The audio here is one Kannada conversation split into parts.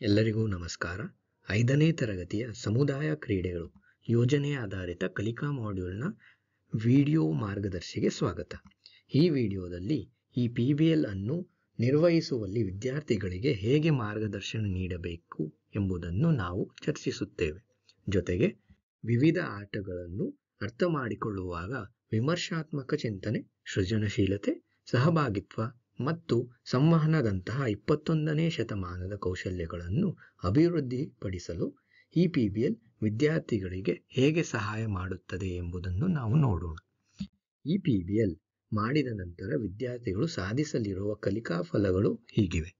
ಎಲ್ಲರಿಗೂ ನಮಸ್ಕಾರ. 5ನೇ ತರಗತಿಯ ಸಮುದಾಯ ಕ್ರೀಡೆಗಳು ಯೋಜನೆ ಆಧಾರಿತ ಕಲಿಕಾ ಮಾಡ್ಯೂಲ್ನ ವಿಡಿಯೋ ಮಾರ್ಗದರ್ಶಿಗೆ ಸ್ವಾಗತ. ಈ ವಿಡಿಯೋದಲ್ಲಿ ಈ PBL ಅನ್ನು ನಿರ್ವಹಿಸುವಲ್ಲಿ ವಿದ್ಯಾರ್ಥಿಗಳಿಗೆ ಹೇಗೆ ಮಾರ್ಗದರ್ಶನ ನೀಡಬೇಕು ಎಂಬುದನ್ನು ನಾವು ಚರ್ಚಿಸುತ್ತೇವೆ. ಜೊತೆಗೆ ವಿವಿಧ ಆಟಗಳನ್ನು ಅರ್ಥ ಮಾಡಿಕೊಳ್ಳುವಾಗ ವಿಮರ್ಶಾತ್ಮಕ ಚಿಂತನೆ, ಸೃಜನಶೀಲತೆ, ಸಹಭಾಗಿತ್ವ ಮತ್ತು ಸಂವಹನದಂತಹ 21ನೇ ಶತಮಾನದ ಕೌಶಲ್ಯಗಳನ್ನು ಅಭಿವೃದ್ಧಿಪಡಿಸಲು ಈ PBL ವಿದ್ಯಾರ್ಥಿಗಳಿಗೆ ಹೇಗೆ ಸಹಾಯ ಮಾಡುತ್ತದೆ ಎಂಬುದನ್ನು ನಾವು ನೋಡೋಣ. ಈ PBL ಮಾಡಿದ ನಂತರ ವಿದ್ಯಾರ್ಥಿಗಳು ಸಾಧಿಸಲಿರುವ ಕಲಿಕಾ ಫಲಗಳು ಹೀಗಿವೆ.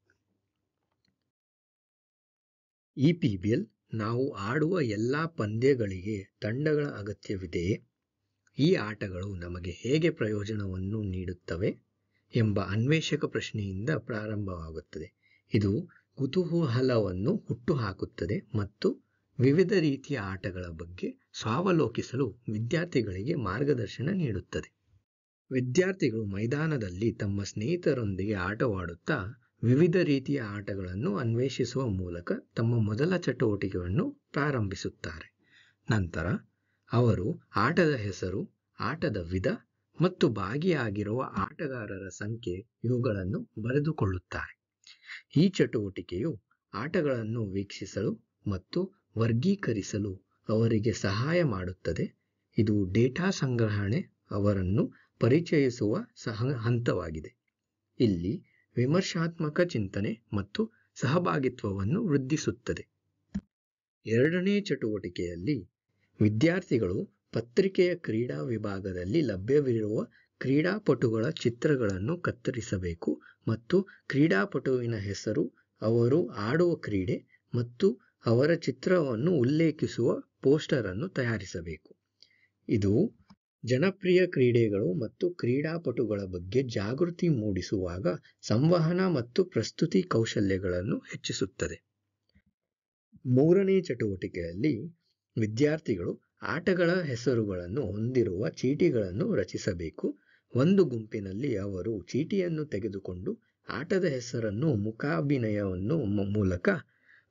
ಈ PBL ನಾವು ಆಡುವ ಎಲ್ಲ ಪಂದ್ಯಗಳಿಗೆ ತಂಡಗಳ ಅಗತ್ಯವಿದೆಯೇ? ಈ ಆಟಗಳು ನಮಗೆ ಹೇಗೆ ಪ್ರಯೋಜನವನ್ನು ನೀಡುತ್ತವೆ ಎಂಬ ಅನ್ವೇಷಕ ಪ್ರಶ್ನೆಯಿಂದ ಪ್ರಾರಂಭವಾಗುತ್ತದೆ. ಇದು ಕುತೂಹಲವನ್ನು ಹುಟ್ಟುಹಾಕುತ್ತದೆ ಮತ್ತು ವಿವಿಧ ರೀತಿಯ ಆಟಗಳ ಬಗ್ಗೆ ಸ್ವಾವಲೋಕಿಸಲು ವಿದ್ಯಾರ್ಥಿಗಳಿಗೆ ಮಾರ್ಗದರ್ಶನ ನೀಡುತ್ತದೆ. ವಿದ್ಯಾರ್ಥಿಗಳು ಮೈದಾನದಲ್ಲಿ ತಮ್ಮ ಸ್ನೇಹಿತರೊಂದಿಗೆ ಆಟವಾಡುತ್ತಾ ವಿವಿಧ ರೀತಿಯ ಆಟಗಳನ್ನು ಅನ್ವೇಷಿಸುವ ಮೂಲಕ ತಮ್ಮ ಮೊದಲ ಚಟುವಟಿಕೆಯನ್ನು ಪ್ರಾರಂಭಿಸುತ್ತಾರೆ. ನಂತರ ಅವರು ಆಟದ ಹೆಸರು, ಆಟದ ವಿಧ ಮತ್ತು ಭಾಗಿಯಾಗಿರುವ ಆಟಗಾರರ ಸಂಖ್ಯೆ ಇವುಗಳನ್ನು ಬರೆದುಕೊಳ್ಳುತ್ತಾರೆ. ಈ ಚಟುವಟಿಕೆಯು ಆಟಗಳನ್ನು ವೀಕ್ಷಿಸಲು ಮತ್ತು ವರ್ಗೀಕರಿಸಲು ಅವರಿಗೆ ಸಹಾಯ ಮಾಡುತ್ತದೆ. ಇದು ಡೇಟಾ ಸಂಗ್ರಹಣೆ ಅವರನ್ನು ಪರಿಚಯಿಸುವ ಹಂತವಾಗಿದೆ. ಇಲ್ಲಿ ವಿಮರ್ಶಾತ್ಮಕ ಚಿಂತನೆ ಮತ್ತು ಸಹಭಾಗಿತ್ವವನ್ನು ವೃದ್ಧಿಸುತ್ತದೆ. ಎರಡನೇ ಚಟುವಟಿಕೆಯಲ್ಲಿ ವಿದ್ಯಾರ್ಥಿಗಳು ಪತ್ರಿಕೆಯ ಕ್ರೀಡಾ ವಿಭಾಗದಲ್ಲಿ ಲಭ್ಯವಿರುವ ಕ್ರೀಡಾಪಟುಗಳ ಚಿತ್ರಗಳನ್ನು ಕತ್ತರಿಸಬೇಕು ಮತ್ತು ಕ್ರೀಡಾಪಟುವಿನ ಹೆಸರು, ಅವರು ಆಡುವ ಕ್ರೀಡೆ ಮತ್ತು ಅವರ ಚಿತ್ರವನ್ನು ಉಲ್ಲೇಖಿಸುವ ಪೋಸ್ಟರ್ ಅನ್ನು ತಯಾರಿಸಬೇಕು. ಇದು ಜನಪ್ರಿಯ ಕ್ರೀಡೆಗಳು ಮತ್ತು ಕ್ರೀಡಾಪಟುಗಳ ಬಗ್ಗೆ ಜಾಗೃತಿ ಮೂಡಿಸುವಾಗ ಸಂವಹನ ಮತ್ತು ಪ್ರಸ್ತುತಿ ಕೌಶಲ್ಯಗಳನ್ನು ಹೆಚ್ಚಿಸುತ್ತದೆ. ಮೂರನೇ ಚಟುವಟಿಕೆಯಲ್ಲಿ ವಿದ್ಯಾರ್ಥಿಗಳು ಆಟಗಳ ಹೆಸರುಗಳನ್ನು ಹೊಂದಿರುವ ಚೀಟಿಗಳನ್ನು ರಚಿಸಬೇಕು. ಒಂದು ಗುಂಪಿನಲ್ಲಿ ಅವರು ಚೀಟಿಯನ್ನು ತೆಗೆದುಕೊಂಡು ಆಟದ ಹೆಸರನ್ನು ಮುಖಾಭಿನಯವನ್ನು ಮೂಲಕ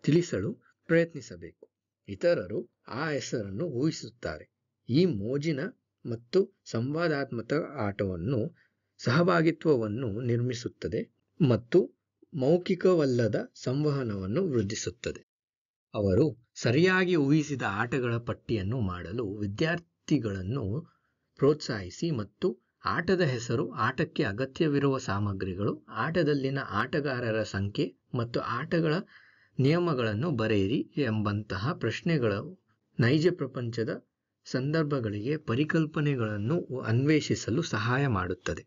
ತಿಳಿಸಲು ಪ್ರಯತ್ನಿಸಬೇಕು. ಇತರರು ಆ ಹೆಸರನ್ನು ಊಹಿಸುತ್ತಾರೆ. ಈ ಮೋಜಿನ ಮತ್ತು ಸಂವಾದಾತ್ಮಕ ಆಟವನ್ನು ಸಹಭಾಗಿತ್ವವನ್ನು ನಿರ್ಮಿಸುತ್ತದೆ ಮತ್ತು ಮೌಖಿಕವಲ್ಲದ ಸಂವಹನವನ್ನು ವೃದ್ಧಿಸುತ್ತದೆ. ಅವರು ಸರಿಯಾಗಿ ಊಹಿಸಿದ ಆಟಗಳ ಪಟ್ಟಿಯನ್ನು ಮಾಡಲು ವಿದ್ಯಾರ್ಥಿಗಳನ್ನು ಪ್ರೋತ್ಸಾಹಿಸಿ ಮತ್ತು ಆಟದ ಹೆಸರು, ಆಟಕ್ಕೆ ಅಗತ್ಯವಿರುವ ಸಾಮಗ್ರಿಗಳು, ಆಟದಲ್ಲಿನ ಆಟಗಾರರ ಸಂಖ್ಯೆ ಮತ್ತು ಆಟಗಳ ನಿಯಮಗಳನ್ನು ಬರೆಯಿರಿ ಎಂಬಂತಹ ಪ್ರಶ್ನೆಗಳು ನೈಜ ಪ್ರಪಂಚದ ಸಂದರ್ಭಗಳಿಗೆ ಪರಿಕಲ್ಪನೆಗಳನ್ನು ಅನ್ವೇಷಿಸಲು ಸಹಾಯ ಮಾಡುತ್ತದೆ.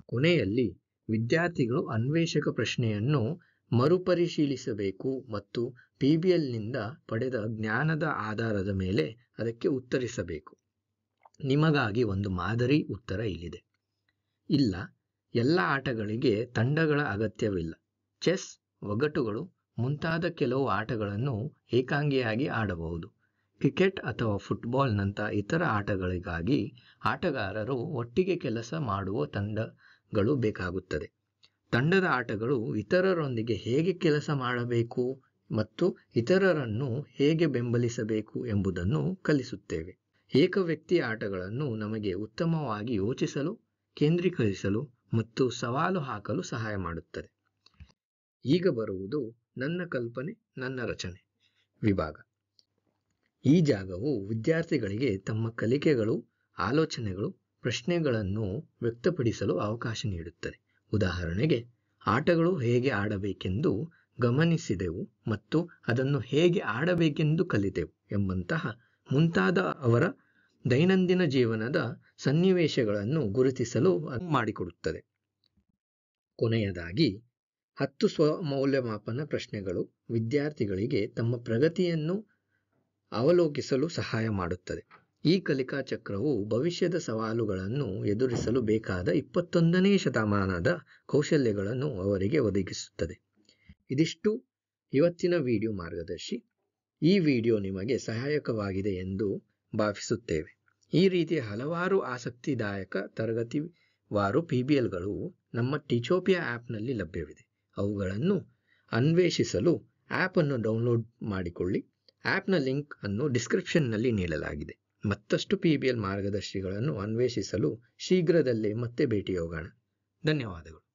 ಕೊನೆಯಲ್ಲಿ ವಿದ್ಯಾರ್ಥಿಗಳು ಅನ್ವೇಷಕ ಪ್ರಶ್ನೆಯನ್ನು ಮರುಪರಿಶೀಲಿಸಬೇಕು ಮತ್ತು PBLನಿಂದ ಪಡೆದ ಜ್ಞಾನದ ಆಧಾರದ ಮೇಲೆ ಅದಕ್ಕೆ ಉತ್ತರಿಸಬೇಕು. ನಿಮಗಾಗಿ ಒಂದು ಮಾದರಿ ಉತ್ತರ ಇಲ್ಲಿದೆ. ಇಲ್ಲ, ಎಲ್ಲ ಆಟಗಳಿಗೆ ತಂಡಗಳ ಅಗತ್ಯವಿಲ್ಲ. ಚೆಸ್, ಒಗಟುಗಳು ಮುಂತಾದ ಕೆಲವು ಆಟಗಳನ್ನು ಏಕಾಂಗಿಯಾಗಿ ಆಡಬಹುದು. ಕ್ರಿಕೆಟ್ ಅಥವಾ ಫುಟ್ಬಾಲ್ನಂಥ ಇತರ ಆಟಗಳಿಗಾಗಿ ಆಟಗಾರರು ಒಟ್ಟಿಗೆ ಕೆಲಸ ಮಾಡುವ ತಂಡಗಳು ಬೇಕಾಗುತ್ತದೆ. ತಂಡದ ಆಟಗಳು ಇತರರೊಂದಿಗೆ ಹೇಗೆ ಕೆಲಸ ಮಾಡಬೇಕು ಮತ್ತು ಇತರರನ್ನು ಹೇಗೆ ಬೆಂಬಲಿಸಬೇಕು ಎಂಬುದನ್ನು ಕಲಿಸುತ್ತೇವೆ. ಏಕವ್ಯಕ್ತಿ ಆಟಗಳನ್ನು ನಮಗೆ ಉತ್ತಮವಾಗಿ ಯೋಚಿಸಲು, ಕೇಂದ್ರೀಕರಿಸಲು ಮತ್ತು ಸವಾಲು ಹಾಕಲು ಸಹಾಯ ಮಾಡುತ್ತದೆ. ಈಗ ಬರುವುದು ನನ್ನ ಕಲ್ಪನೆ, ನನ್ನ ರಚನೆ ವಿಭಾಗ. ಈ ಜಾಗವು ವಿದ್ಯಾರ್ಥಿಗಳಿಗೆ ತಮ್ಮ ಕಲಿಕೆಗಳು, ಆಲೋಚನೆಗಳು, ಪ್ರಶ್ನೆಗಳನ್ನು ವ್ಯಕ್ತಪಡಿಸಲು ಅವಕಾಶ ನೀಡುತ್ತದೆ. ಉದಾಹರಣೆಗೆ, ಆಟಗಳು ಹೇಗೆ ಆಡಬೇಕೆಂದು ಗಮನಿಸಿದೆವು ಮತ್ತು ಅದನ್ನು ಹೇಗೆ ಆಡಬೇಕೆಂದು ಕಲಿತೆವು ಎಂಬಂತಹ ಮುಂತಾದ ಅವರ ದೈನಂದಿನ ಜೀವನದ ಸನ್ನಿವೇಶಗಳನ್ನು ಗುರುತಿಸಲು ಮಾಡಿಕೊಡುತ್ತದೆ. ಕೊನೆಯದಾಗಿ 10 ಸ್ವಮೌಲ್ಯಮಾಪನ ಪ್ರಶ್ನೆಗಳು ವಿದ್ಯಾರ್ಥಿಗಳಿಗೆ ತಮ್ಮ ಪ್ರಗತಿಯನ್ನು ಅವಲೋಕಿಸಲು ಸಹಾಯ ಮಾಡುತ್ತದೆ. ಈ ಕಲಿಕಾ ಚಕ್ರವು ಭವಿಷ್ಯದ ಸವಾಲುಗಳನ್ನು ಎದುರಿಸಲು ಬೇಕಾದ 21ನೇ ಶತಮಾನದ ಕೌಶಲ್ಯಗಳನ್ನು ಅವರಿಗೆ ಒದಗಿಸುತ್ತದೆ. ಇದಿಷ್ಟು ಇವತ್ತಿನ ವಿಡಿಯೋ ಮಾರ್ಗದರ್ಶಿ. ಈ ವಿಡಿಯೋ ನಿಮಗೆ ಸಹಾಯಕವಾಗಿದೆ ಎಂದು ಭಾವಿಸುತ್ತೇವೆ. ಈ ರೀತಿಯ ಹಲವಾರು ಆಸಕ್ತಿದಾಯಕ ತರಗತಿವಾರು PBLಗಳು ನಮ್ಮ ಟೀಚೋಪಿಯಾ ಆ್ಯಪ್ನಲ್ಲಿ ಲಭ್ಯವಿದೆ. ಅವುಗಳನ್ನು ಅನ್ವೇಷಿಸಲು ಆ್ಯಪನ್ನು ಡೌನ್ಲೋಡ್ ಮಾಡಿಕೊಳ್ಳಿ. ಆ್ಯಪ್ನ ಲಿಂಕ್ ಅನ್ನು ಡಿಸ್ಕ್ರಿಪ್ಷನ್ನಲ್ಲಿ ನೀಡಲಾಗಿದೆ. ಮತ್ತಷ್ಟು PBL ಮಾರ್ಗದರ್ಶಿಗಳನ್ನು ಅನ್ವೇಷಿಸಲು ಶೀಘ್ರದಲ್ಲೇ ಮತ್ತೆ ಭೇಟಿಯಾಗೋಣ. ಧನ್ಯವಾದಗಳು.